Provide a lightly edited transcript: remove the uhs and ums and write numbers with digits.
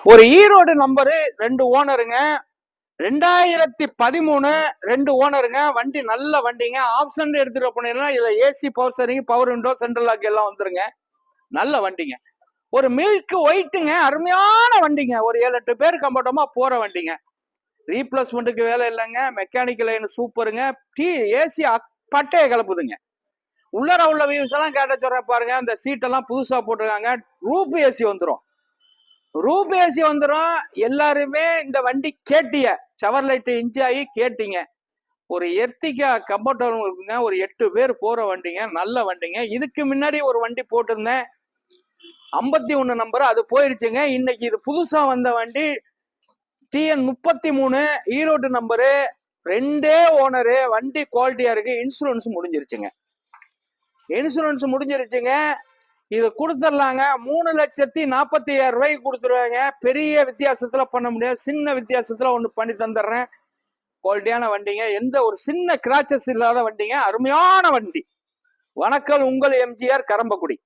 ஒரு ஈரோடு நம்பரு 2 ஓனருங்க. 2013 2 ஓனருங்க. வண்டி நல்ல வண்டிங்க. ஆப்ஷன் எடுத்துட்டு போனீங்கன்னா இதுல AC, power steering, power window, central lock எல்லாம் வந்துருங்க. நல்ல வண்டிங்க. ஒரு மில்க் ஒயிட்டுங்க. அருமையான வண்டிங்க. ஒரு 7-8 பேர் கம்ஃபர்டபுளா போற வண்டிங்க. ரீப்ளேஸ்மெண்ட்டுக்கு வேலை இல்லைங்க. மெக்கானிக்கல் லைன் சூப்பருங்க. ஏசி பட்டைய கலப்புதுங்க. உள்ளர உள்ள வியூஸ் எல்லாம் கேட்ட சொல்றேன் பாருங்க. இந்த சீட்டெல்லாம் புதுசா போட்டிருக்காங்க. ரூப் ஏசி வந்துடும். ரூப் ஏசி வந்துடும். எல்லாருமே இந்த வண்டி கேட்டிய செவர்லைட் இன்ச் ஆகி கேட்டீங்க. ஒரு எர்த்திகா கம்ஃபர்டபுள் இருக்குங்க. ஒரு 8 பேர் போற வண்டிங்க. நல்ல வண்டிங்க. இதுக்கு முன்னாடி ஒரு வண்டி போட்டிருந்தேன் 51 நம்பர், அது போயிருச்சுங்க. இன்னைக்கு இது புதுசா வந்த வண்டி TN 33 ஈரோடு நம்பரு. 2 ஓனரு. வண்டி குவாலிட்டியா இருக்கு. இன்சூரன்ஸ் முடிஞ்சிருச்சுங்க. இது கொடுத்துடலாங்க. 3,40,000 ரூபாய்க்கு கொடுத்துருவாங்க. பெரிய வித்தியாசத்துல பண்ண முடியாது. சின்ன வித்தியாசத்துல ஒண்ணு பண்ணி தந்துடுறேன். குவாலிட்டியான வண்டிங்க. எந்த ஒரு சின்ன கிராச்சஸ் இல்லாத வண்டிங்க. அருமையான வண்டி. வணக்கம், உங்கள் எம்ஜிஆர், கரம்பக்குடி.